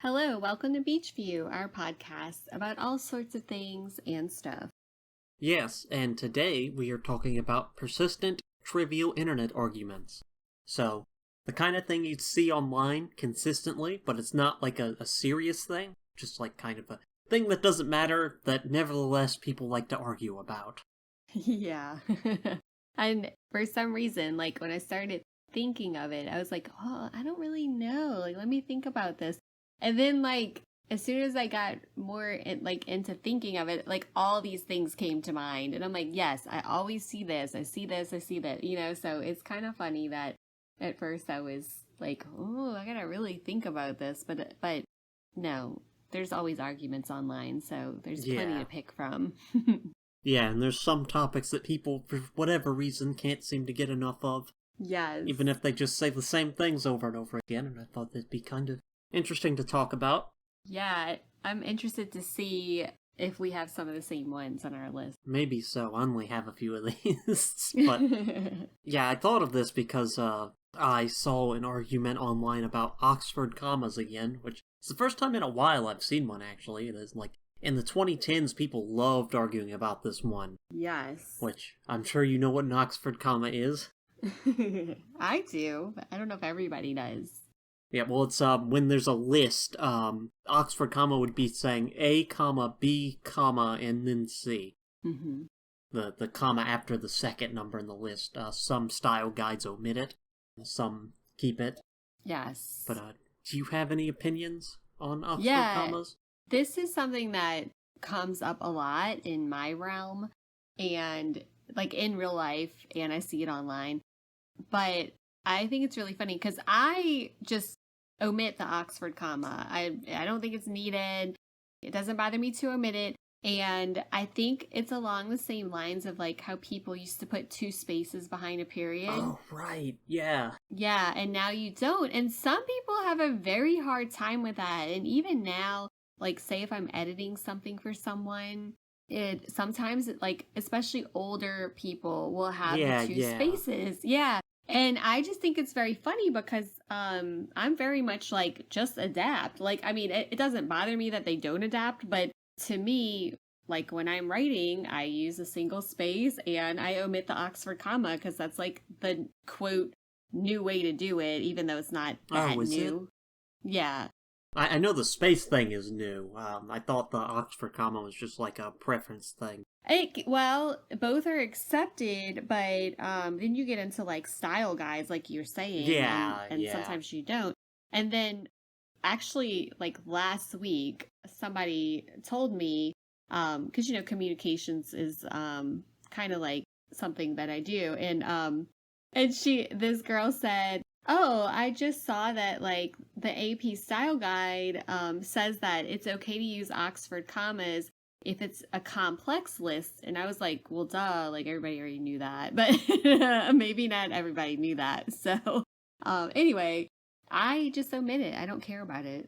Hello, welcome to Beach View, our podcast about all sorts of things and stuff. Yes, and today we are talking about persistent, trivial internet arguments. So, the kind of thing you'd see online consistently, but it's not like a serious thing, just like kind of a thing that doesn't matter that nevertheless people like to argue about. Yeah. And for some reason, like when I started thinking of it, I was like, oh, I don't really know. Like, let me think about this. And then, like, as soon as I got more into thinking of it, like all these things came to mind. And I'm like, yes, I always see this. I see this. I see that, so it's kind of funny that at first I was like, oh, I gotta really think about this. But no, there's always arguments online. So there's plenty to pick from. Yeah, and there's some topics that people, for whatever reason, can't seem to get enough of. Yes. Even if they just say the same things over and over again, and I thought that'd be kind of interesting to talk about. Yeah, I'm interested to see if we have some of the same ones on our list. Maybe so. I only have a few of these. But yeah, I thought of this because I saw an argument online about Oxford commas again, which is the first time in a while I've seen one, actually. It is like in the 2010s, people loved arguing about this one. Yes. Which I'm sure you know what an Oxford comma is. I do, but I don't know if everybody does. Yeah, well, it's when there's a list, Oxford comma would be saying A, comma, B, comma, and then C. Mm-hmm. The comma after the second number in the list. Some style guides omit it, some keep it. Yes. But do you have any opinions on Oxford commas? This is something that comes up a lot in my realm, and like in real life, and I see it online. But I think it's really funny because I just omit the Oxford comma. I don't think it's needed. It doesn't bother me to omit it. And I think it's along the same lines of like how people used to put 2 spaces behind a period. Oh, right. Yeah. Yeah, and now you don't. And some people have a very hard time with that. And even now, like say if I'm editing something for someone, it sometimes like especially older people will have the 2 spaces. Yeah. And I just think it's very funny because I'm very much like just adapt. Like, I mean, it doesn't bother me that they don't adapt, but to me, like when I'm writing, I use a single space and I omit the Oxford comma because that's like the quote new way to do it, even though it's not that new. Yeah. I know the space thing is new. I thought the Oxford comma was just like a preference thing. Well, both are accepted, but then you get into like style guides, like you're saying. And sometimes you don't. And then actually, like last week, somebody told me, because communications is kind of like something that I do, and this girl said, oh, I just saw that like the AP style guide says that it's okay to use Oxford commas if it's a complex list. And I was like, well, duh, like everybody already knew that, but maybe not everybody knew that. So anyway, I just omit it. I don't care about it.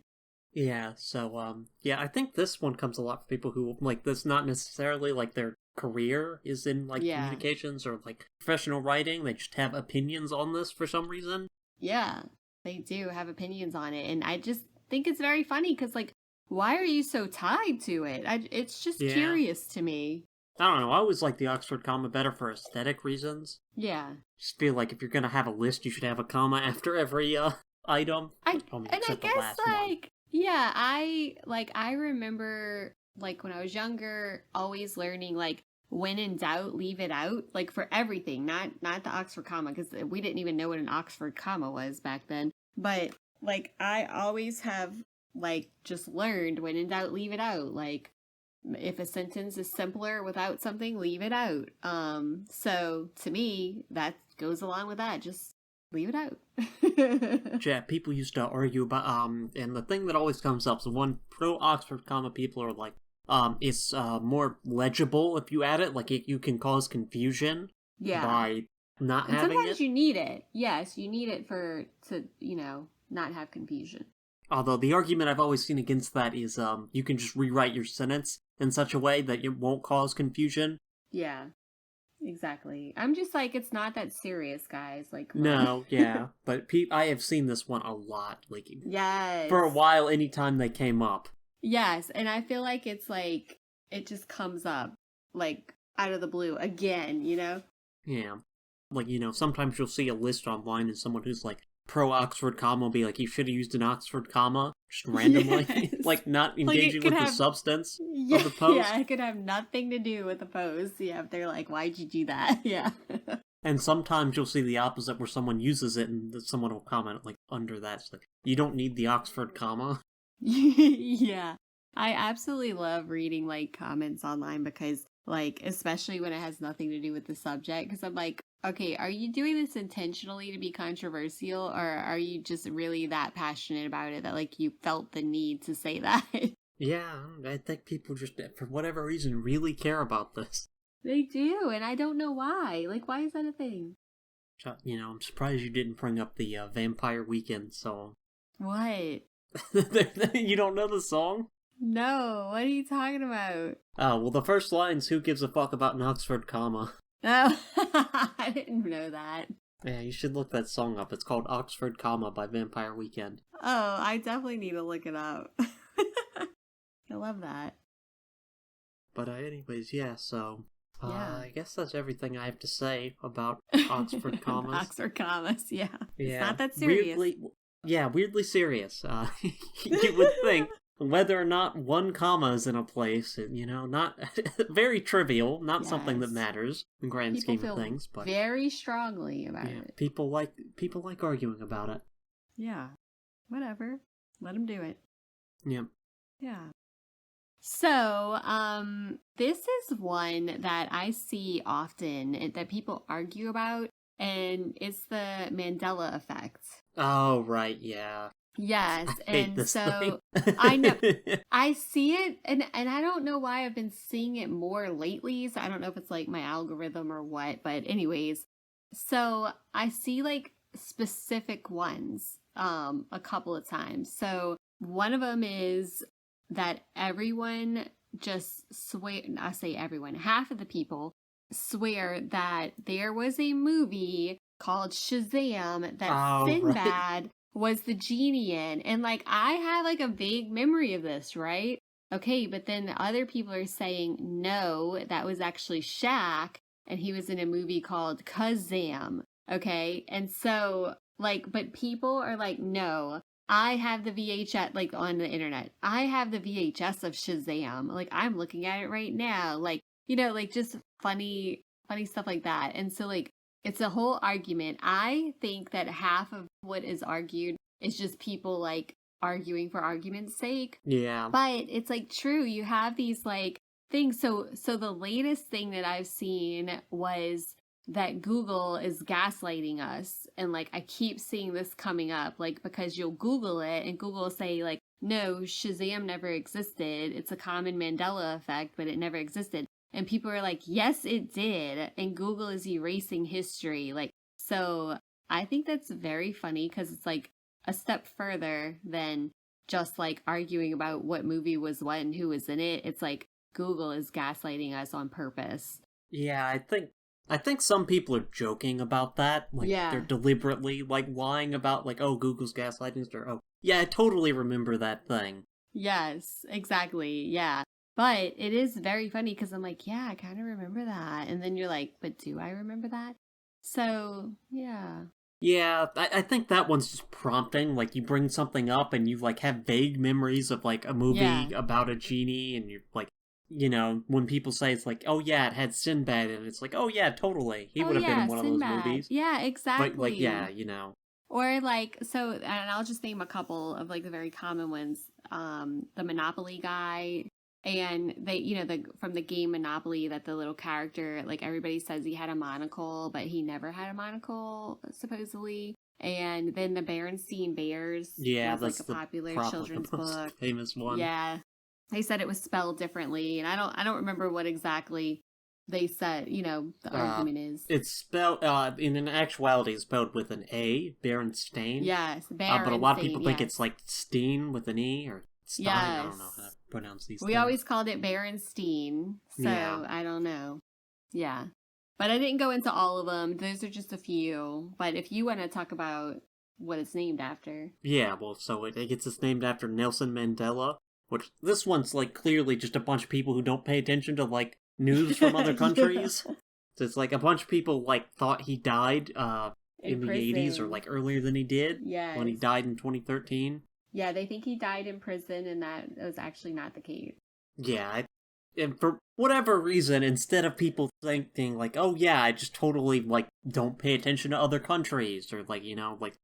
Yeah, so I think this one comes a lot for people who like this, not necessarily like their career is in like communications or like professional writing. They just have opinions on this for some reason. Yeah, they do have opinions on it. And I just think it's very funny because like, why are you so tied to it? It's just curious to me. I don't know. I always like the Oxford comma better for aesthetic reasons. Yeah. Just feel like if you're going to have a list, you should have a comma after every item. I guess like, yeah, I remember like when I was younger, always learning like when in doubt, leave it out. Like for everything, not the Oxford comma, because we didn't even know what an Oxford comma was back then. But like I always have like just learned when in doubt, leave it out. Like if a sentence is simpler without something, leave it out. So to me, that goes along with that. Just leave it out. Yeah, people used to argue about and the thing that always comes up is one pro Oxford comma people are like, it's more legible if you add it. Like you can cause confusion by not having it. Sometimes you need it. Yes, you need it to not have confusion. Although the argument I've always seen against that is you can just rewrite your sentence in such a way that it won't cause confusion. Yeah. exactly. I'm just like, it's not that serious, guys. Like, no, yeah, but I have seen this one a lot. Like, yes, for a while, anytime they came up. Yes, and I feel like it's like it just comes up like out of the blue again, you know? Yeah. Like, sometimes you'll see a list online and someone who's like pro Oxford comma will be like, you should have used an Oxford comma just randomly. Yes. Like, not engaging with the substance of the post. Yeah, it could have nothing to do with the post. Yeah, if they're like, why'd you do that? Yeah. And sometimes you'll see the opposite where someone uses it and someone will comment like under that. It's like, you don't need the Oxford comma. Yeah. I absolutely love reading like comments online because like especially when it has nothing to do with the subject because I'm like, okay, are you doing this intentionally to be controversial or are you just really that passionate about it that like you felt the need to say that? Yeah, I think people just for whatever reason really care about this. They do, and I don't know why. Like why is that a thing? I'm surprised you didn't bring up the Vampire Weekend song. What? You don't know the song? No, what are you talking about? Oh, well, the first line's "Who gives a fuck about an Oxford comma?" Oh, I didn't know that. Yeah, you should look that song up. It's called Oxford Comma by Vampire Weekend. Oh, I definitely need to look it up. I love that. But anyways, yeah, so... Yeah. I guess that's everything I have to say about Oxford commas. Oxford commas, yeah. Yeah. It's not that serious. Weirdly serious. You would think whether or not one comma is in a place, not very trivial, not something that matters in grand scheme of things, but very strongly about it. People like arguing about it. Yeah. Whatever. Let them do it. Yeah. Yeah. So, this is one that I see often that people argue about, and it's the Mandela effect. Oh, right, yeah. Yes, and so I know I see it, and I don't know why I've been seeing it more lately. So I don't know if it's like my algorithm or what, but anyways, so I see like specific ones, a couple of times. So one of them is that everyone just I say everyone, half of the people swear that there was a movie called Shazam that Sinbad was the genie in. And like, I have like a vague memory of this, right? Okay, but then other people are saying, no, that was actually Shaq, and he was in a movie called Kazam. Okay, and so like, but people are like, no, I have the VHS, like on the internet, I have the VHS of Shazam. Like, I'm looking at it right now. Like, like just funny stuff like that. And so like, it's a whole argument. I think that half of what is argued is just people like arguing for argument's sake. Yeah. But it's like true. You have these like things. So the latest thing that I've seen was that Google is gaslighting us. And like, I keep seeing this coming up, like, because you'll Google it and Google will say like, no, Shazam never existed. It's a common Mandela effect, but it never existed. And people are like, yes, it did. And Google is erasing history. Like, so I think that's very funny because it's like a step further than just like arguing about what movie was what and who was in it. It's like Google is gaslighting us on purpose. Yeah, I think some people are joking about that. Like, they're deliberately like lying about like, oh, Google's gaslighting us, or oh, yeah, I totally remember that thing. Yes, exactly. Yeah. But it is very funny because I'm like, yeah, I kind of remember that. And then you're like, but do I remember that? So, yeah. Yeah, I think that one's just prompting. Like, you bring something up and you, like, have vague memories of, like, a movie about a genie. And you're like, when people say it's like, oh, yeah, it had Sinbad. And it's like, oh, yeah, totally. He would have been in one Sinbad. of those movies. Yeah, exactly. But, like, yeah, Or, like, so, and I'll just name a couple of, like, the very common ones. The Monopoly guy. And they, from the game Monopoly, that the little character, like everybody says he had a monocle, but he never had a monocle, supposedly. And then the Berenstain Bears, yeah, was like a popular children's book, famous one. Yeah, they said it was spelled differently, and I don't remember what exactly they said. The argument is it's spelled in actuality, it's spelled with an A, Berenstain. Yes, Berenstain. But a lot of people think it's like Steen with an E or Stein. Yes. I don't know how to pronounce these things. We always called it Berenstain, so I don't know. Yeah. But I didn't go into all of them. Those are just a few. But if you want to talk about what it's named after. Yeah, well, so it gets its named after Nelson Mandela, which this one's, like, clearly just a bunch of people who don't pay attention to, like, news from other countries. Yeah. So it's like a bunch of people, like, thought he died in the 80s or, like, earlier than he did. Yes. When he died in 2013. Yeah, they think he died in prison, and that was actually not the case. Yeah, and for whatever reason, instead of people thinking, like, oh yeah, I just totally, like, don't pay attention to other countries, or, like, you know, like,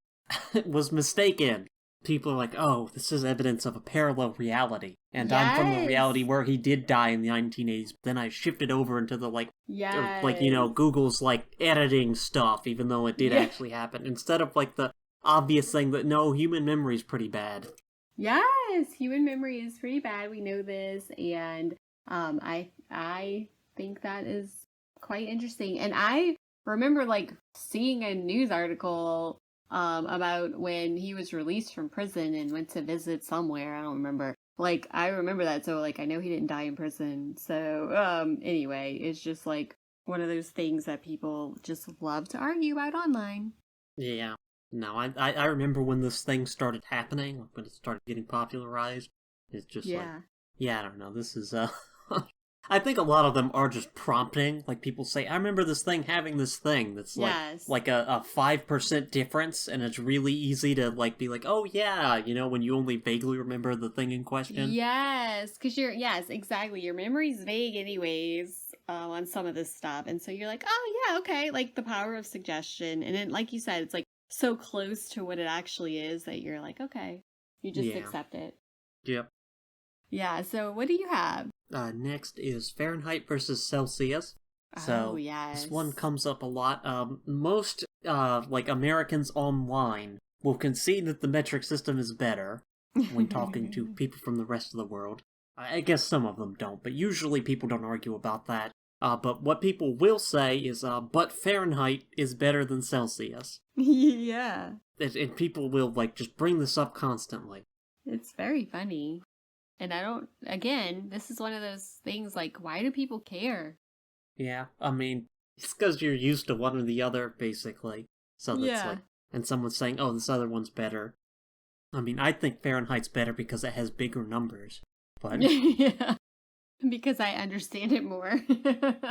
was mistaken, people are like, oh, this is evidence of a parallel reality. And yes. I'm from the reality where he did die in the 1980s, but then I shifted over into the, like, yes. like, you know, Google's, like, editing stuff, even though it did actually happen, instead of, like, the obvious thing that, no, human memory is pretty bad. Yes, human memory is pretty bad, we know this, and I think that is quite interesting. And I remember, like, seeing a news article about when he was released from prison and went to visit somewhere. I don't remember. Like, I remember that, so, like, I know he didn't die in prison. So, anyway, it's just, like, one of those things that people just love to argue about online. Yeah. No, I remember when this thing started happening, like when it started getting popularized. It's just like, I don't know, this is, I think a lot of them are just prompting, like people say, I remember this thing having this thing that's like a 5% difference, and it's really easy to, like, be like, oh yeah, you know, when you only vaguely remember the thing in question. Yes, because yes, exactly, your memory's vague anyways. On some of this stuff, and so you're like, oh yeah, okay, like the power of suggestion, and then, like you said, it's like so close to what it actually is that you're like, okay, you just accept it. Yep. Yeah, so what do you have? Next is Fahrenheit versus Celsius. So, yes. This one comes up a lot. Most, like, Americans online will concede that the metric system is better when talking to people from the rest of the world. I guess some of them don't, but usually people don't argue about that. But what people will say is, but Fahrenheit is better than Celsius. Yeah. And people will, like, just bring this up constantly. It's very funny. And again, this is one of those things, like, why do people care? Yeah, I mean, it's because you're used to one or the other, basically. So that's like, and someone's saying, oh, this other one's better. I mean, I think Fahrenheit's better because it has bigger numbers. But yeah. Because I understand it more.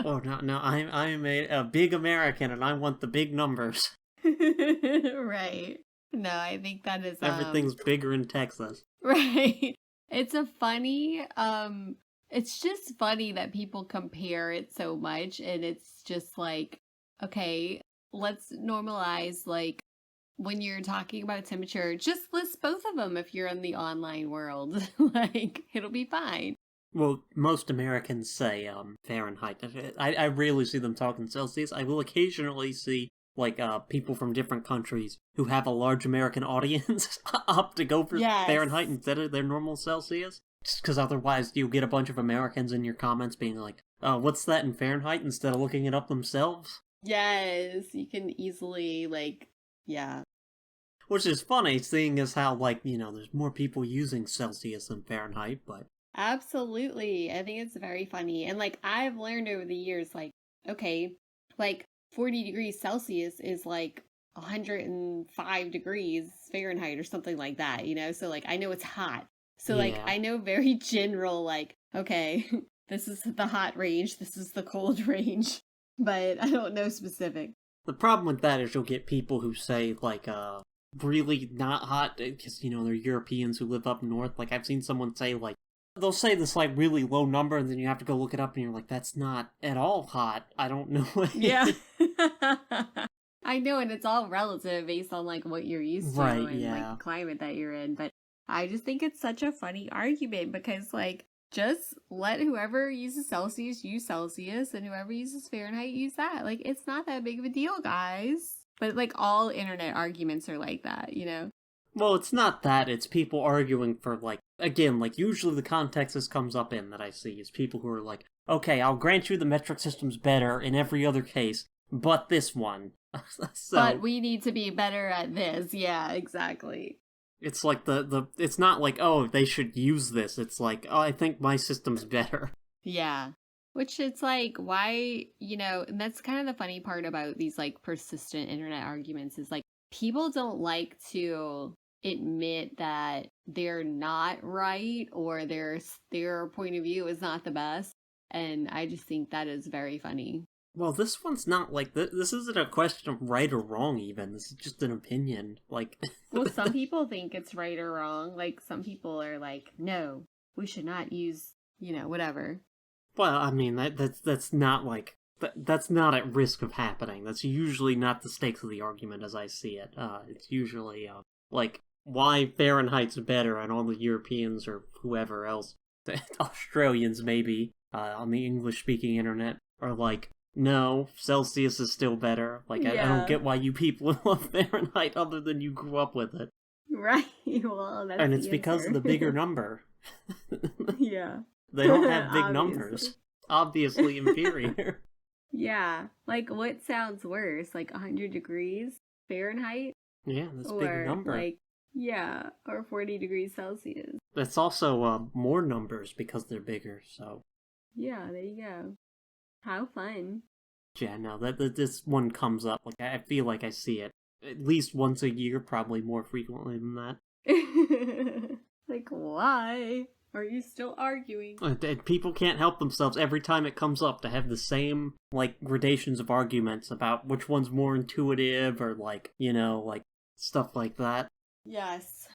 Oh, no, I'm a big American and I want the big numbers. Right. No, I think that is... Everything's bigger in Texas. Right. It's it's just funny that people compare it so much, and it's just like, okay, let's normalize, like, when you're talking about temperature, just list both of them if you're in the online world. Like, it'll be fine. Well, most Americans say Fahrenheit. I rarely see them talking Celsius. I will occasionally see, like, people from different countries who have a large American audience opt to go for Fahrenheit instead of their normal Celsius. Just because otherwise you'll get a bunch of Americans in your comments being like, what's that in Fahrenheit, instead of looking it up themselves. Yes, you can easily, like, yeah. Which is funny, seeing as how, like, you know, there's more people using Celsius than Fahrenheit, but... Absolutely. I think it's very funny. And, like, I've learned over the years, like, okay, like, 40 degrees Celsius is, like, 105 degrees Fahrenheit or something like that, you know? So, like, I know it's hot. So, like, I know very general, like, okay, this is the hot range, this is the cold range, but I don't know specific. The problem with that is you'll get people who say, like, really not hot, because, you know, they're Europeans who live up north. Like, I've seen someone say, like, they'll say this, like, really low number, and then you have to go look it up, and you're like, that's not at all hot. I don't know. Yeah. I know, and it's all relative based on, like, what you're used to and, like, climate that you're in, but I just think it's such a funny argument because, like, just let whoever uses Celsius use Celsius and whoever uses Fahrenheit use that. Like, it's not that big of a deal, guys. But, like, all internet arguments are like that, you know? Well, it's not that. It's people arguing for, like, again, like, usually the context this comes up in that I see is people who are like, okay, I'll grant you the metric system's better in every other case, but this one. So, but we need to be better at this. Yeah, exactly. It's like it's not like, oh, they should use this. It's like, oh, I think my system's better. Yeah. Which it's like, why, and that's kind of the funny part about these like persistent internet arguments is like people don't like to admit that they're not right or their point of view is not the best. And I just think that is very funny. Well, this one's not like this isn't a question of right or wrong even. This is just an opinion. Like well, some people think it's right or wrong. Like some people are like, no, we should not use, whatever. Well, I mean that's not like that's not at risk of happening. That's usually not the stakes of the argument as I see it. It's usually like why Fahrenheit's better and all the Europeans or whoever else, the Australians maybe, on the English-speaking internet are like, no, Celsius is still better. Like, I don't get why you people love Fahrenheit other than you grew up with it. Right, well, that's and it's because of the bigger number. Yeah. They don't have big numbers. Obviously inferior. Yeah. Like, what sounds worse? Like 100 degrees Fahrenheit? Yeah, that's a big number. Like, yeah, or 40 degrees Celsius. That's also more numbers because they're bigger, so. Yeah, there you go. How fun. Yeah, no, that this one comes up. Like, I feel like I see it at least once a year, probably more frequently than that. Like, why are you still arguing? And people can't help themselves every time it comes up to have the same, like, gradations of arguments about which one's more intuitive or, like, like, stuff like that. Yes.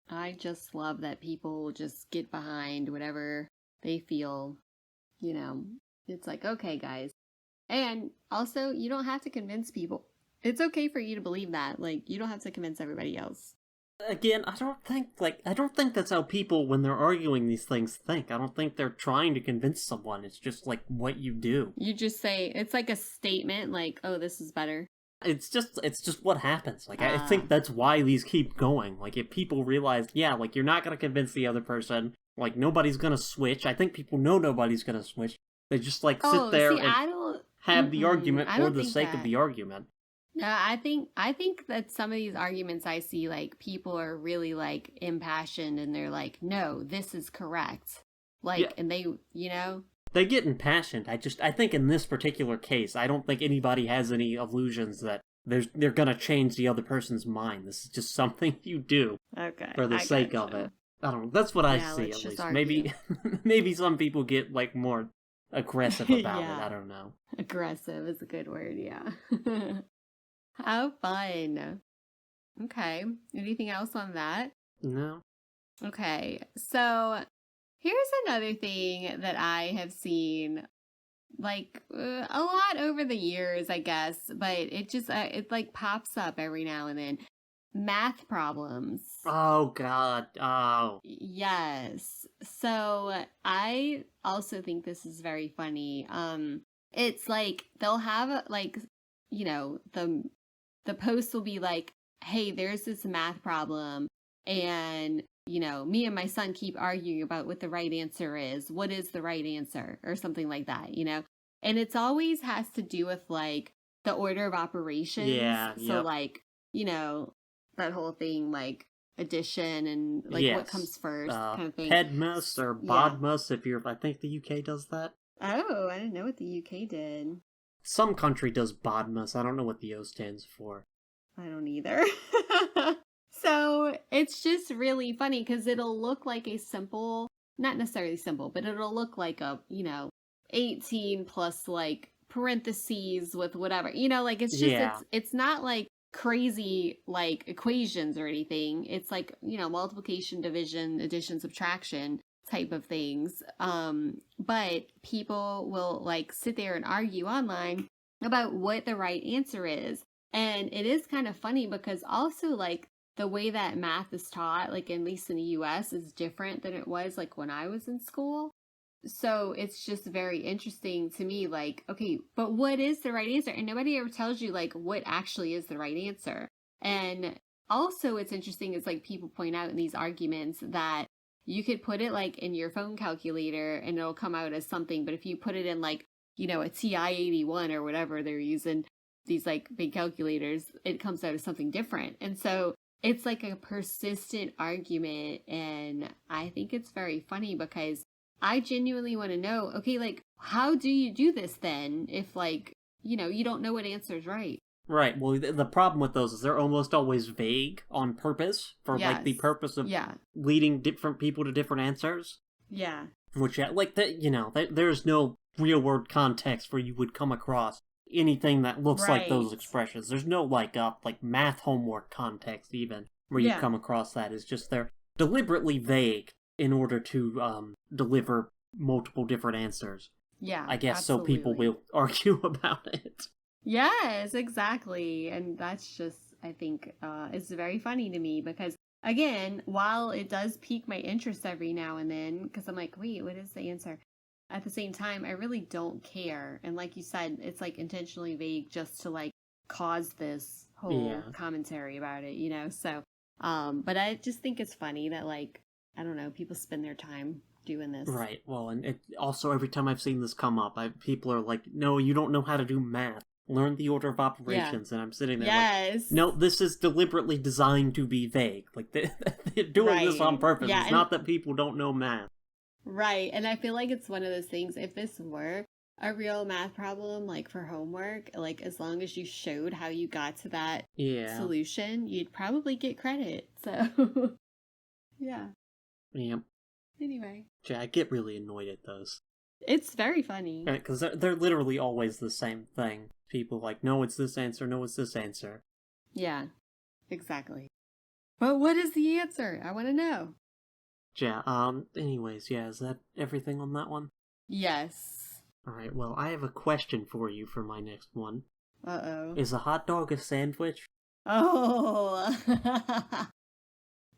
I just love that people just get behind whatever they feel, It's like, okay, guys. And also, you don't have to convince people. It's okay for you to believe that. Like, you don't have to convince everybody else. Again, I don't think that's how people, when they're arguing these things, think. I don't think they're trying to convince someone. It's just, like, what you do. You just say, it's like a statement, like, oh, this is better. It's just what happens. Like, I think that's why these keep going. Like, if people realize, yeah, like, you're not gonna convince the other person, like, nobody's gonna switch. I think people know nobody's gonna switch. They just, like, sit there and have the argument for the sake of the argument. No, I think that some of these arguments I see, like, people are really, like, impassioned and they're like, no, this is correct. Like, yeah. And they, They get impassioned. I think in this particular case, I don't think anybody has any illusions that they're gonna change the other person's mind. This is just something you do for the sake of it. I don't know. That's what I see, at least. Argue. Maybe some people get, like, more aggressive about it. I don't know. Aggressive is a good word, yeah. How fun. Okay. Anything else on that? No. Okay. So here's another thing that I have seen, like, a lot over the years, I guess, but it just, it, like, pops up every now and then. Math problems. Oh, God. Oh. Yes. So I also think this is very funny. It's like, they'll have, like, the post will be like, hey, there's this math problem, and, me and my son keep arguing about what the right answer is. What is the right answer? Or something like that, And it's always has to do with, like, the order of operations. Yeah. So, like, that whole thing, like, addition and, like, what comes first kind of thing. PEDMUS or BODMUS, I think the UK does that. Oh, I didn't know what the UK did. Some country does BODMUS. I don't know what the O stands for. I don't either. So it's just really funny because it'll look like a simple, not necessarily simple, but it'll look like a, 18 plus, like, parentheses with whatever. Like, it's just, it's not like crazy, like, equations or anything. It's like, multiplication, division, addition, subtraction type of things. But people will, like, sit there and argue online about what the right answer is. And it is kind of funny because also, like, the way that math is taught, like, at least in the US, is different than it was, like, when I was in school. So it's just very interesting to me, like, okay, but what is the right answer? And nobody ever tells you, like, what actually is the right answer. And also what's interesting is, like, people point out in these arguments that you could put it, like, in your phone calculator and it'll come out as something. But if you put it in, like, a TI-81 or whatever they're using, these, like, big calculators, it comes out as something different. And so it's, like, a persistent argument. And I think it's very funny because I genuinely want to know, okay, like, how do you do this then if, like, you don't know what answer's right? Right. Well, the problem with those is they're almost always vague on purpose for, like, the purpose of leading different people to different answers. Yeah. Which, like, there's no real-world context where you would come across anything that looks like those expressions. There's no, like math homework context, even, where you come across that. It's just they're deliberately vague in order to deliver multiple different answers. Yeah, I guess absolutely. So people will argue about it. Yes, exactly. And that's just, I think, it's very funny to me because, again, while it does pique my interest every now and then, because I'm like, wait, what is the answer? At the same time, I really don't care. And like you said, it's like intentionally vague just to like cause this whole commentary about it, So, but I just think it's funny that, like, I don't know, people spend their time doing this. Right. Well, and it also, every time I've seen this come up, people are like, no, you don't know how to do math. Learn the order of operations. And I'm sitting there like, no, this is deliberately designed to be vague. Like, they're doing this on purpose. It's not that people don't know math. Right. And I feel like it's one of those things, if this were a real math problem, like for homework, like as long as you showed how you got to that solution, you'd probably get credit. So, yeah. Yep. Anyway. Yeah, I get really annoyed at those. It's very funny. Because they're literally always the same thing. People like, no, it's this answer, no, it's this answer. Yeah, exactly. But what is the answer? I want to know. Yeah, anyways, is that everything on that one? Yes. Alright, well, I have a question for you for my next one. Uh-oh. Is a hot dog a sandwich? Oh.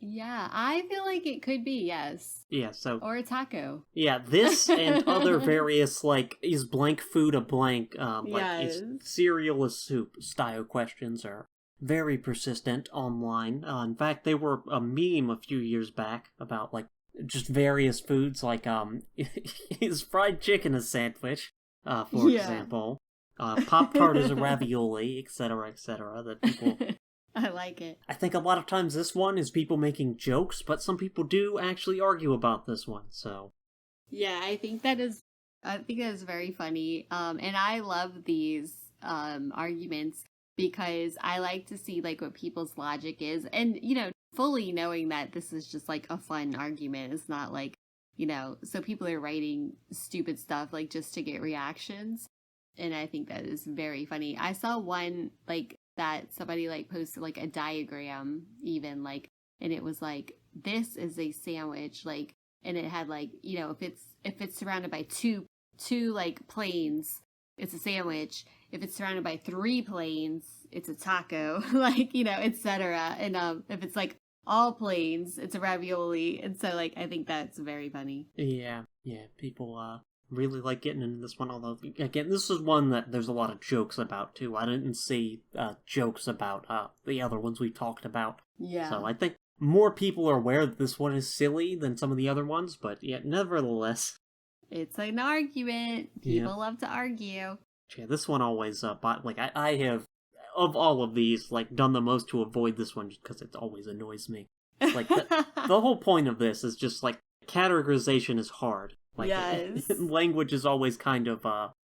Yeah, I feel like it could be, yes. Yeah, so... Or a taco. Yeah, this and other various, like, is blank food a blank, is cereal a soup style questions are very persistent online. In fact, they were a meme a few years back about, like, just various foods, like, is fried chicken a sandwich, for example. Pop-Tart is a ravioli, etc., that people... I like it. I think a lot of times this one is people making jokes, but some people do actually argue about this one, so... Yeah, I think that is very funny. And I love these arguments because I like to see, like, what people's logic is. And, fully knowing that this is just, like, a fun argument. It's not, like, so people are writing stupid stuff, like, just to get reactions. And I think that is very funny. I saw one, like, that somebody, like, posted, like, a diagram, even, like, and it was, like, this is a sandwich, like, and it had, like, if it's surrounded by two, like, planes, it's a sandwich. If it's surrounded by 3 planes, it's a taco, like, etc. And, if it's, like, all planes, it's a ravioli. And so, like, I think that's very funny. Yeah, people, really like getting into this one, although, again, this is one that there's a lot of jokes about, too. I didn't see jokes about the other ones we talked about. Yeah. So I think more people are aware that this one is silly than some of the other ones, but nevertheless. It's an argument. People love to argue. Yeah, this one always, I have, of all of these, like, done the most to avoid this one just because it always annoys me. Like, the whole point of this is just, like, categorization is hard. Like, language is always kind of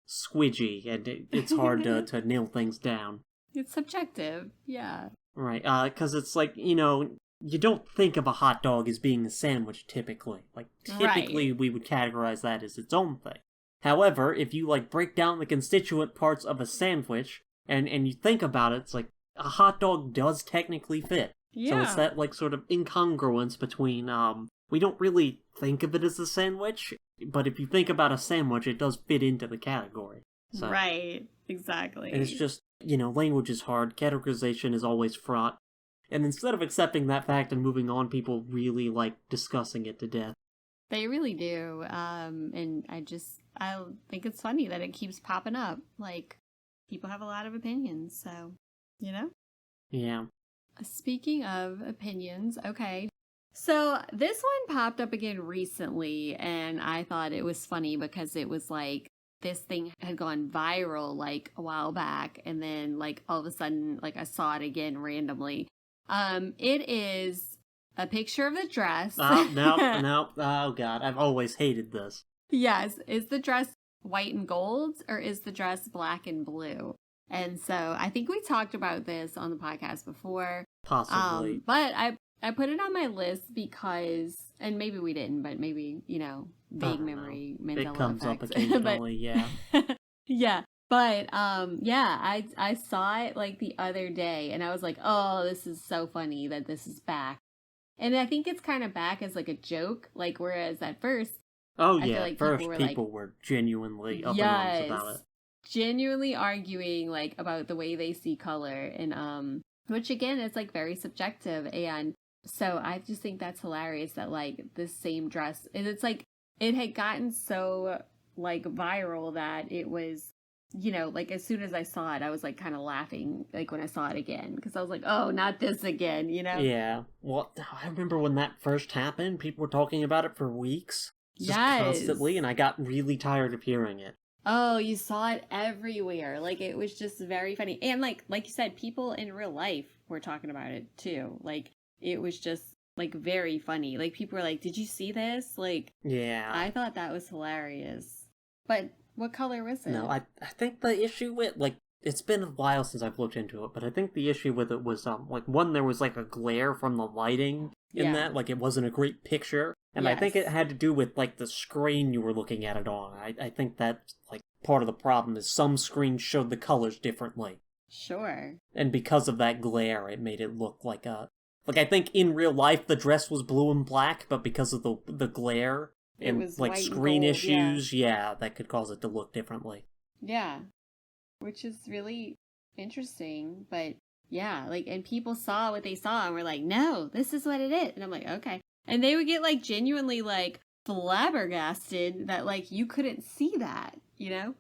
squidgy, and it's hard to nail things down. It's subjective, yeah. Right, because it's like, you don't think of a hot dog as being a sandwich typically. Like, typically we would categorize that as its own thing. However, if you, like, break down the constituent parts of a sandwich, and you think about it, it's like, a hot dog does technically fit. Yeah. So it's that, like, sort of incongruence between, we don't really think of it as a sandwich, but if you think about a sandwich, it does fit into the category. So, right, exactly. And it's just, language is hard, categorization is always fraught, and instead of accepting that fact and moving on, people really like discussing it to death. They really do, and I think it's funny that it keeps popping up. Like, people have a lot of opinions, so, Yeah. Speaking of opinions, okay. So this one popped up again recently, and I thought it was funny because it was like this thing had gone viral like a while back, and then like all of a sudden, like I saw it again randomly. It is a picture of the dress. No. Oh God, I've always hated this. Yes, it's the dress white and gold, or is the dress black and blue? And so I think we talked about this on the podcast before. Possibly. But I put it on my list because, and maybe we didn't, but maybe, vague memory, Mandela It comes effect. up occasionally, yeah. Yeah. But, I saw it like the other day and I was like, oh, this is so funny that this is back. And I think it's kind of back as like a joke, like whereas at first, oh I yeah, feel like first people were genuinely up in arms about it. Genuinely arguing like about the way they see color, and which again is like very subjective. And so I just think that's hilarious that like this same dress, and it's like it had gotten so like viral that it was, like as soon as I saw it, I was like kind of laughing like when I saw it again, because I was like, oh, not this again, Yeah. Well, I remember when that first happened, people were talking about it for weeks. Just constantly, and I got really tired of hearing it. Oh, you saw it everywhere. Like, it was just very funny. And like you said, people in real life were talking about it too. Like, it was just like very funny. Like, people were like, did you see this? Like, yeah. I thought that was hilarious. But what color was it? No, I think the issue with, like, it's been a while since I've looked into it, but I think the issue with it was, like, one, there was like a glare from the lighting in that. Like, it wasn't a great picture. And yes. I think it had to do with, like, the screen you were looking at it on. I think that's, like, part of the problem is some screens showed the colors differently. Sure. And because of that glare, it made it look like a... Like, I think in real life the dress was blue and black, but because of the glare and, like, screen issues, that could cause it to look differently. Yeah. Which is really interesting, but yeah, like, and people saw what they saw and were like, no, this is what it is. And I'm like, okay. And they would get, like, genuinely, like, flabbergasted that, like, you couldn't see that, Yeah.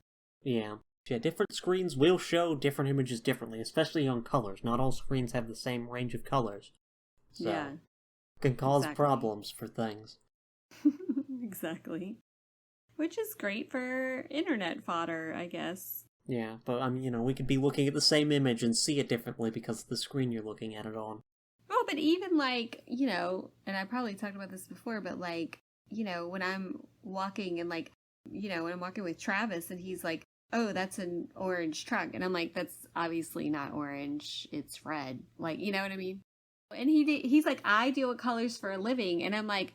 Yeah, different screens will show different images differently, especially on colors. Not all screens have the same range of colors. So, it can cause problems for things. Exactly. Which is great for internet fodder, I guess. Yeah, but, we could be looking at the same image and see it differently because of the screen you're looking at it on. Oh, but even like, and I probably talked about this before, but like, when I'm walking and like, when I'm walking with Travis and he's like, oh, that's an orange truck. And I'm like, that's obviously not orange. It's red. Like, you know what I mean? And he's like, I deal with colors for a living. And I'm like,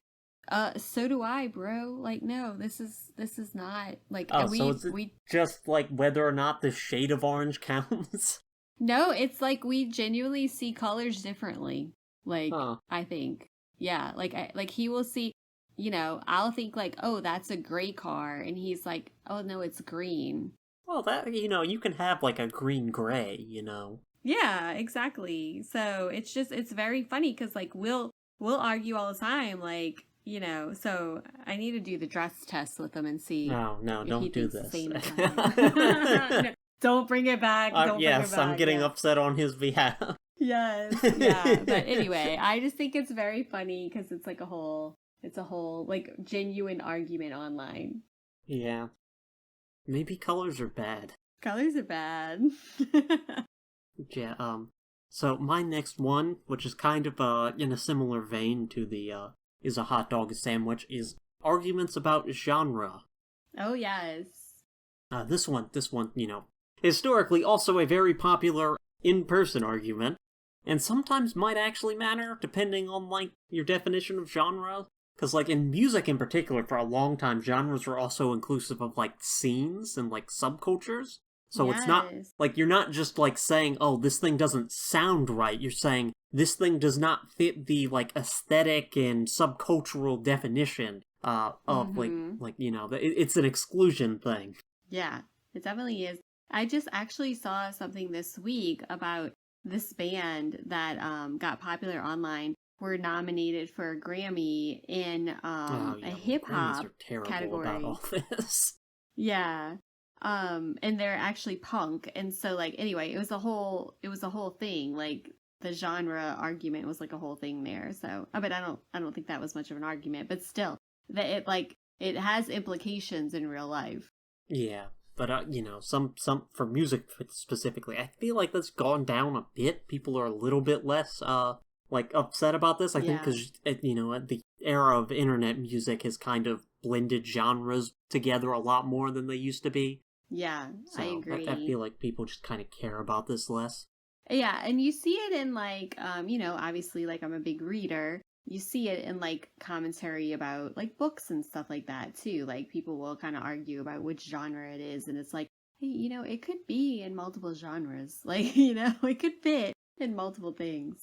so do I, bro. Like, no, this is not like, so is it just like whether or not the shade of orange counts? No, it's like we genuinely see colors differently. Like, I think. Yeah, like he will see, I'll think like, oh, that's a gray car. And he's like, oh, no, it's green. Well, that, you can have like a green-gray, Yeah, exactly. So it's very funny because like we'll argue all the time. Like, so I need to do the dress test with him and see. No, don't do this. No, don't bring it back. Yes, I'm getting upset on his behalf. Yes, yeah. But anyway, I just think it's very funny because it's like a whole like genuine argument online. Yeah. Maybe colors are bad. Colors are bad. Yeah, so my next one, which is kind of in a similar vein to the is a hot dog a sandwich, is arguments about genre. Oh, yes. This one, historically also a very popular in-person argument, and sometimes might actually matter depending on, like, your definition of genre. Because, like, in music in particular, for a long time, genres were also inclusive of, like, scenes and, like, subcultures. So It's not, like, you're not just, like, saying, oh, this thing doesn't sound right. You're saying, this thing does not fit the, like, aesthetic and subcultural definition of, like, it's an exclusion thing. Yeah, it definitely is. I just actually saw something this week about this band that got popular online were nominated for a Grammy in a hip hop category. About all this. Yeah. And they're actually punk. And so like anyway, it was a whole thing. Like the genre argument was like a whole thing there. So but I don't think that was much of an argument, but still that it has implications in real life. Yeah. But, some for music specifically, I feel like that's gone down a bit. People are a little bit less, like, upset about this, I think, because, era of internet music has kind of blended genres together a lot more than they used to be. Yeah, so I agree. I feel like people just kind of care about this less. Yeah, and you see it in like, obviously, like I'm a big reader. You see it in like commentary about like books and stuff like that too. Like people will kind of argue about which genre it is, and it's like, hey, it could be in multiple genres. Like, it could fit in multiple things.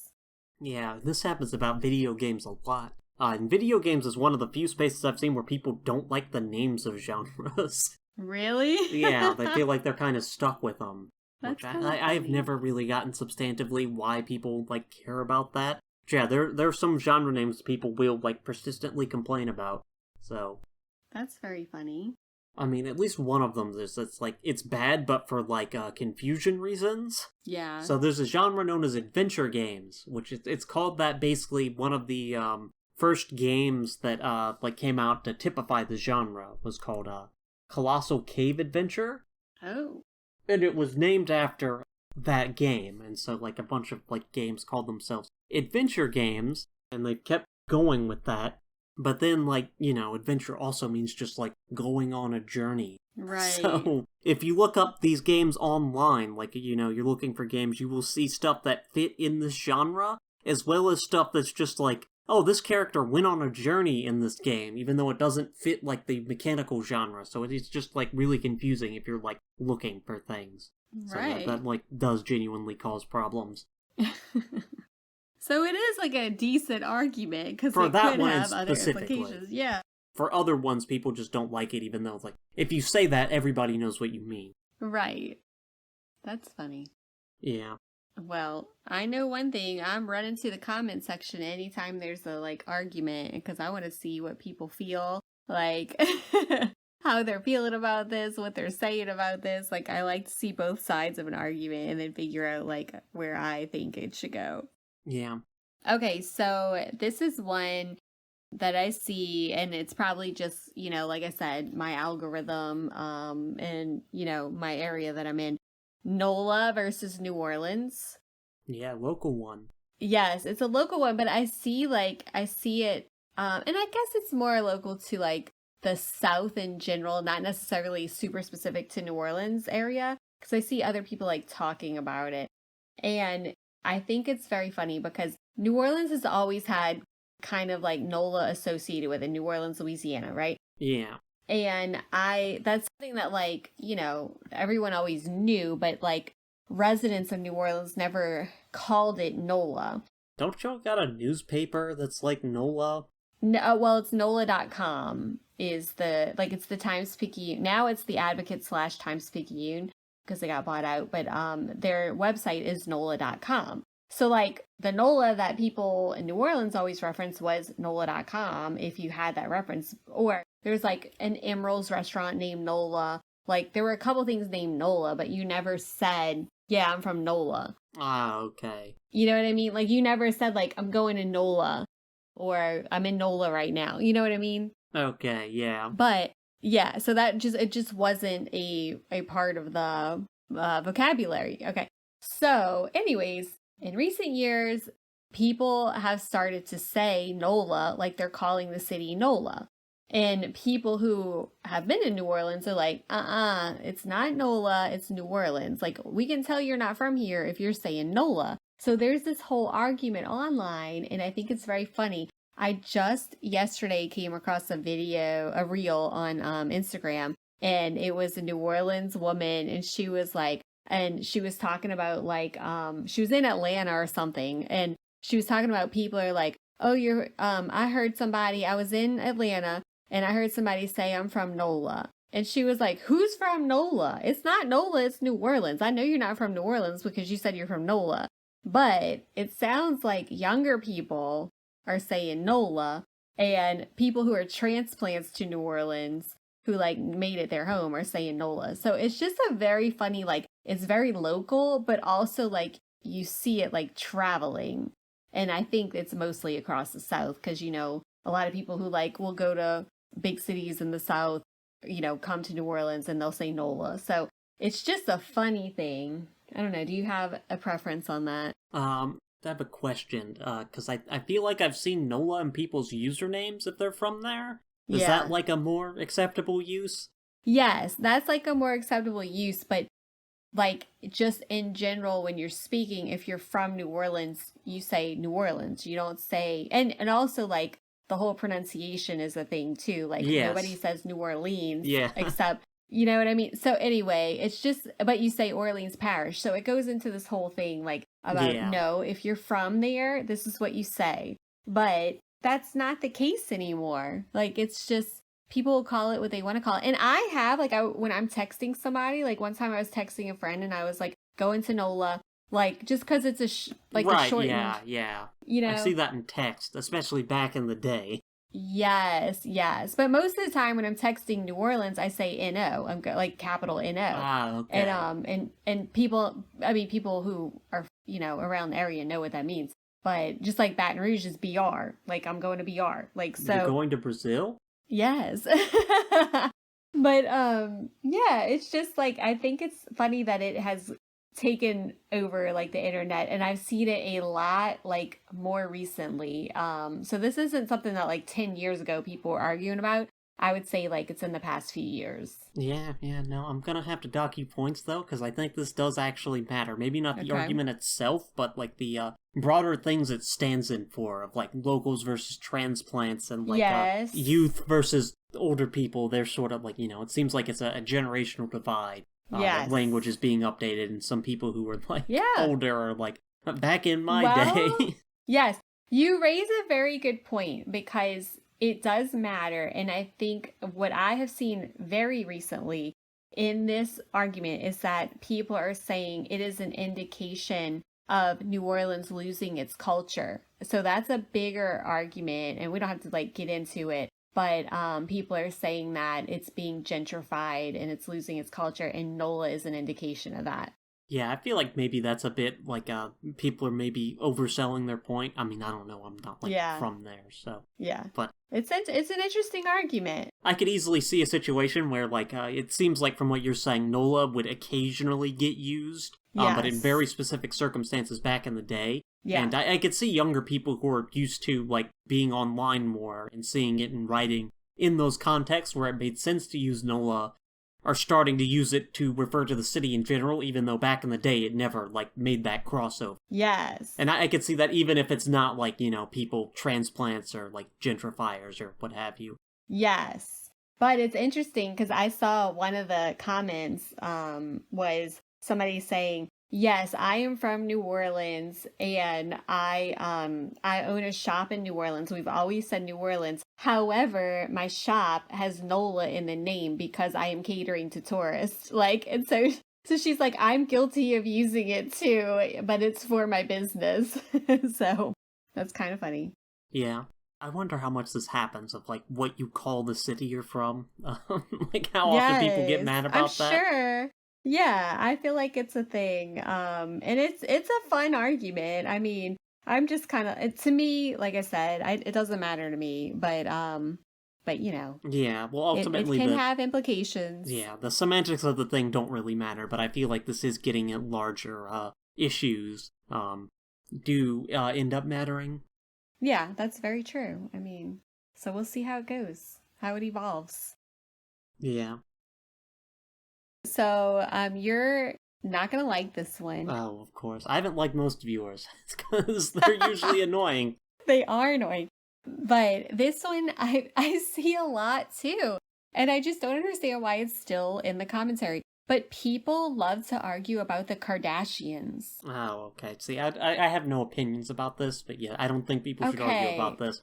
Yeah, this happens about video games a lot. And video games is one of the few spaces I've seen where people don't like the names of genres. Really? Yeah, they feel like they're kind of stuck with them. That's which I've never really gotten substantively why people like care about that. But yeah, there are some genre names people will like persistently complain about. So that's very funny. I mean, at least one of them is it's like it's bad, but for like confusion reasons. Yeah. So there's a genre known as adventure games, which it's called that basically one of the first games that like came out to typify the genre was called Colossal Cave Adventure. Oh. And it was named after that game, and so like a bunch of like games called themselves adventure games, and they've kept going with that. But then like, adventure also means just like going on a journey. Right. So if you look up these games online, like, you're looking for games, you will see stuff that fit in this genre, as well as stuff that's just like, oh, this character went on a journey in this game, even though it doesn't fit, like, the mechanical genre. So it's just, like, really confusing if you're, like, looking for things. Right. So that like, does genuinely cause problems. So it is, like, a decent argument, because it could have other implications. Yeah. For other ones, people just don't like it, even though it's like, if you say that, everybody knows what you mean. Right. That's funny. Yeah. Well, I know one thing. I'm running to the comment section anytime there's a, like, argument, because I want to see what people feel, like, how they're feeling about this, what they're saying about this. Like, I like to see both sides of an argument and then figure out, like, where I think it should go. Yeah. Okay, so this is one that I see, and it's probably just, like I said, my algorithm, and, my area that I'm in. NOLA versus New Orleans. Yeah, local one. Yes, it's a local one, but I see it, and I guess it's more local to, like, the South in general, not necessarily super specific to New Orleans area, because I see other people, like, talking about it. And I think it's very funny because New Orleans has always had kind of, like, NOLA associated with it, New Orleans, Louisiana, right? Yeah. And that's something that, like, everyone always knew, but, like, residents of New Orleans never called it NOLA. Don't y'all got a newspaper that's like NOLA? No, well, it's NOLA.com is it's the Times-Picayune. Now it's the Advocate/Times-Picayune because they got bought out, but their website is NOLA.com. So, like, the NOLA that people in New Orleans always reference was NOLA.com, if you had that reference. Or there's, like, an Emeril's restaurant named NOLA. Like, there were a couple things named NOLA, but you never said, yeah, I'm from NOLA. Ah, okay. You know what I mean? Like, you never said, like, I'm going to NOLA, or I'm in NOLA right now. You know what I mean? Okay, yeah. But, yeah, so it just wasn't a part of the vocabulary. Okay. So, anyways, in recent years, people have started to say NOLA, like they're calling the city NOLA. And people who have been in New Orleans are like, it's not NOLA, it's New Orleans. Like, we can tell you're not from here if you're saying NOLA. So there's this whole argument online, and I think it's very funny. I just yesterday came across a reel on Instagram, and it was a New Orleans woman, and she was like, and she was talking about, like, she was in Atlanta or something, and she was talking about people are like, oh, I was in Atlanta, and I heard somebody say I'm from NOLA. And she was like, who's from NOLA? It's not NOLA, it's New Orleans. I know you're not from New Orleans because you said you're from NOLA. But it sounds like younger people are saying NOLA, and people who are transplants to New Orleans who, like, made it their home are saying NOLA. So it's just a very funny, like, it's very local, but also, like, you see it, like, traveling. And I think it's mostly across the South because, a lot of people who, like, will go to big cities in the South, come to New Orleans and they'll say NOLA. So it's just a funny thing. I don't know. Do you have a preference on that? I have a question, because I feel like I've seen NOLA in people's usernames if they're from there. Is that like a more acceptable use? Yes, that's like a more acceptable use, but like just in general when you're speaking, if you're from New Orleans, you say New Orleans. You don't say and also like the whole pronunciation is a thing too. Like nobody says New Orleans except you know what I mean? So anyway, it's just but you say Orleans Parish. So it goes into this whole thing like about no, if you're from there, this is what you say. But that's not the case anymore. Like it's just people call it what they want to call it. And I have, like, when I'm texting somebody, like, one time I was texting a friend and I was, like, going to NOLA, like, just because it's a short... yeah. You know? I see that in text, especially back in the day. Yes. But most of the time when I'm texting New Orleans, I say N-O. I'm like, capital N-O. Ah, okay. And people, I mean, people who are, you know, around the area know what that means. But just like Baton Rouge is BR. Like, I'm going to BR. Like, so... You're going to Brazil? Yes. But yeah, it's just like I think it's funny that it has taken over like the internet and I've seen it a lot like more recently. So this isn't something that like 10 years ago people were arguing about. I would say like it's in the past few years. Yeah, no, I'm gonna have to dock you points though, because I think this does actually matter. Maybe not the argument itself, but like the broader things it stands in for, of like locals versus transplants and like youth versus older people. They're sort of like, you know, it seems like it's a generational divide. Like language is being updated, and some people who are like older are like, back in my day. Yes, you raise a very good point because it does matter, and I think what I have seen very recently in this argument is that people are saying it is an indication of New Orleans losing its culture. So that's a bigger argument, and we don't have to like get into it, but people are saying that it's being gentrified and it's losing its culture, and NOLA is an indication of that. Yeah, I feel like maybe that's a bit like people are maybe overselling their point. I mean, I don't know. I'm not like from there, so but it's an interesting argument. I could easily see a situation where like it seems like from what you're saying, NOLA would occasionally get used, but in very specific circumstances back in the day. Yeah, and I could see younger people who are used to like being online more and seeing it in writing in those contexts where it made sense to use NOLA, are starting to use it to refer to the city in general, even though back in the day it never, like, made that crossover. Yes. And I could see that even if it's not, like, you know, people, transplants or, like, gentrifiers or what have you. Yes. But it's interesting because I saw one of the comments was somebody saying, yes, I am from New Orleans and I own a shop in New Orleans. We've always said New Orleans. However, my shop has NOLA in the name because I am catering to tourists. Like, and so she's like, I'm guilty of using it too, but it's for my business. So that's kind of funny. Yeah. I wonder how much this happens of like what you call the city you're from. Like how often people get mad about that. I'm sure. Yeah, I feel like it's a thing. And it's a fun argument. I mean, I'm just kind of, to me, like I said, it doesn't matter to me, but you know. Yeah, well, ultimately it can have implications. Yeah, the semantics of the thing don't really matter, but I feel like this is getting at larger issues do end up mattering. Yeah, that's very true. I mean, so we'll see how it goes, how it evolves. Yeah. So, you're not gonna like this one. Oh, of course. I haven't liked most of yours. It's because they're usually annoying. They are annoying. But this one, I see a lot too. And I just don't understand why it's still in the commentary. But people love to argue about the Kardashians. Oh, okay. See, I have no opinions about this, but yeah, I don't think people should argue about this.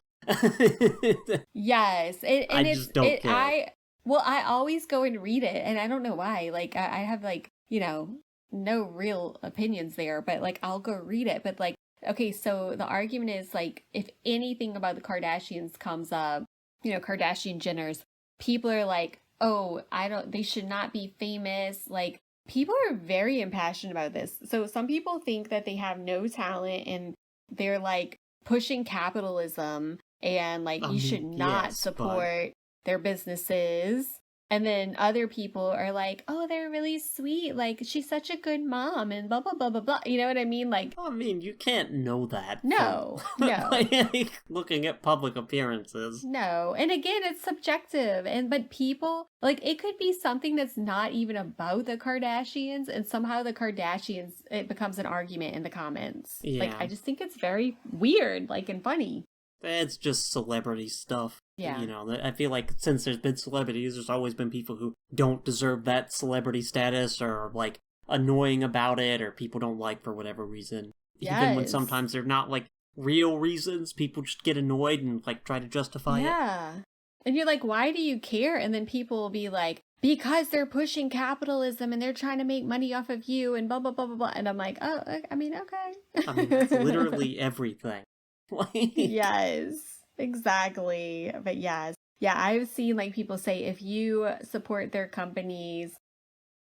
Yes. I just don't care. Well, I always go and read it, and I don't know why. Like, I have, like, you know, no real opinions there, but, like, I'll go read it. But, like, okay, so the argument is, like, if anything about the Kardashians comes up, you know, Kardashian Jenners, people are like, oh, they should not be famous. Like, people are very impassioned about this. So some people think that they have no talent, and they're, like, pushing capitalism, and, like, you should not support their businesses. And then other people are like, oh, they're really sweet. Like, she's such a good mom and blah, blah, blah, blah, blah. You know what I mean? Like, I mean, you can't know that. No, no. By looking at public appearances. No. And again, it's subjective. But people, like, it could be something that's not even about the Kardashians. And somehow the Kardashians, it becomes an argument in the comments. Yeah. Like, I just think it's very weird, like, and funny. It's just celebrity stuff. Yeah. You know, I feel like since there's been celebrities, there's always been people who don't deserve that celebrity status or, like, annoying about it or people don't like for whatever reason. Yes. Even when sometimes they're not, like, real reasons, people just get annoyed and, like, try to justify it. Yeah. And you're like, why do you care? And then people will be like, because they're pushing capitalism and they're trying to make money off of you and blah, blah, blah, blah, blah. And I'm like, oh, I mean, okay. I mean, that's literally everything. Yes, exactly. But yes. Yeah, I've seen like people say if you support their companies,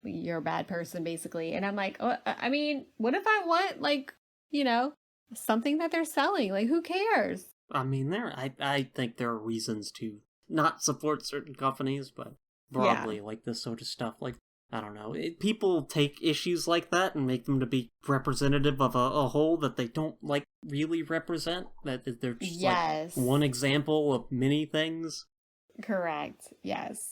you're a bad person basically. And I'm like, oh, I mean, what if I want like, you know, something that they're selling? Like who cares? I mean, I think there are reasons to not support certain companies, but broadly like this sort of stuff, like I don't know. People take issues like that and make them to be representative of a whole that they don't, like, really represent. That they're just, like, one example of many things. Correct. Yes.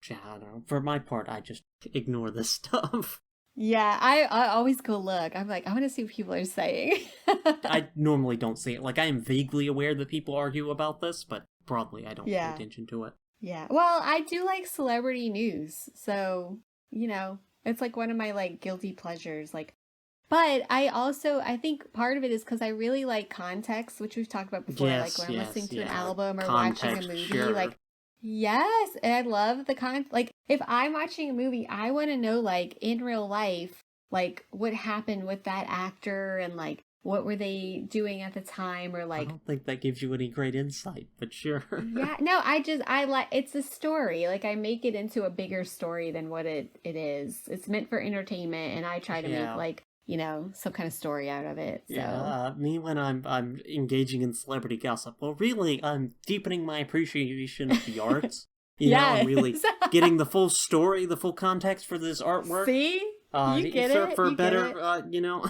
Yeah, I don't know. For my part, I just ignore this stuff. Yeah, I always go look. I'm like, I want to see what people are saying. I normally don't see it. Like, I am vaguely aware that people argue about this, but broadly, I don't pay attention to it. Yeah. Well, I do like celebrity news, so... You know, it's like one of my like guilty pleasures. Like, but I think part of it is because I really like context, which we've talked about before. Like when I'm listening to an album or watching a movie, like, yes, and I love the like if I'm watching a movie, I want to know like in real life, like what happened with that actor and like what were they doing at the time or like... I don't think that gives you any great insight, but sure. Yeah, no, I like... It's a story. Like, I make it into a bigger story than what it is. It's meant for entertainment, and I try to make, like, you know, some kind of story out of it. So. Yeah, me when I'm engaging in celebrity gossip, well, really, I'm deepening my appreciation of the arts. You know, I'm really getting the full story, the full context for this artwork. See? You get it? For better, you know...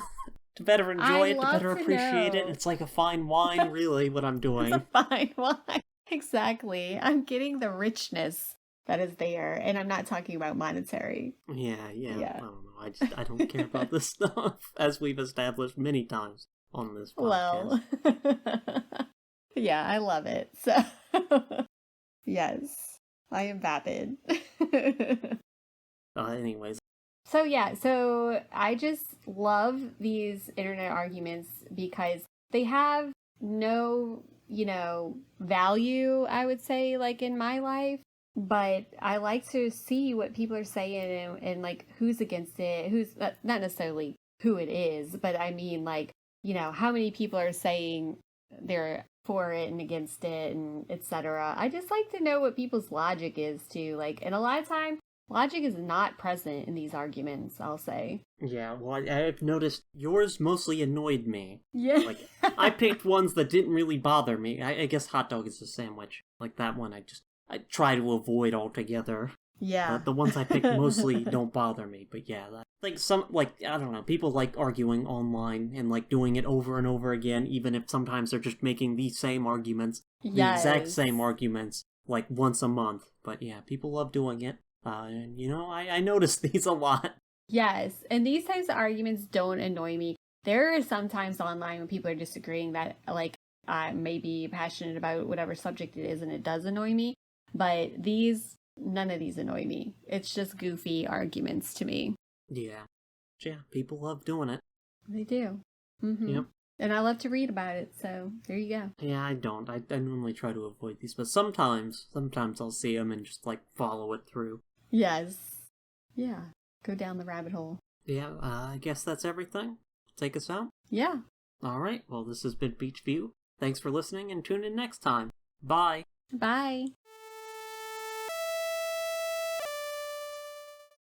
To better enjoy it, to better appreciate it. It's like a fine wine, really, what I'm doing. It's a fine wine. Exactly. I'm getting the richness that is there, and I'm not talking about monetary. Yeah. I don't know. I don't care about this stuff, as we've established many times on this podcast. Well, yeah, I love it. So, yes, I am vapid. Anyways. So yeah, so I just love these internet arguments because they have no, you know, value, I would say, like in my life. But I like to see what people are saying and like who's against it, who's not necessarily who it is, but I mean like, you know, how many people are saying they're for it and against it and etc. I just like to know what people's logic is too. Like, and a lot of time, logic is not present in these arguments, I'll say. Yeah, well, I've noticed yours mostly annoyed me. Yeah. Like, I picked ones that didn't really bother me. I guess hot dog is a sandwich. Like, that one I try to avoid altogether. Yeah. The ones I picked mostly don't bother me, but yeah. Like, I don't know, people like arguing online and, like, doing it over and over again, even if sometimes they're just making the same arguments. Yes. The exact same arguments, like, once a month. But yeah, people love doing it. And, you know, I notice these a lot. Yes, and these types of arguments don't annoy me. There are sometimes online when people are disagreeing that, like, I may be passionate about whatever subject it is, and it does annoy me. But none of these annoy me. It's just goofy arguments to me. Yeah. People love doing it. They do. Mm-hmm. Yep. And I love to read about it, so there you go. Yeah, I don't. I normally try to avoid these, but sometimes I'll see them and just, like, follow it through. Yes. Yeah. Go down the rabbit hole. Yeah, I guess that's everything. Take us out? Yeah. Alright, well, this has been Beach View. Thanks for listening, and tune in next time. Bye. Bye.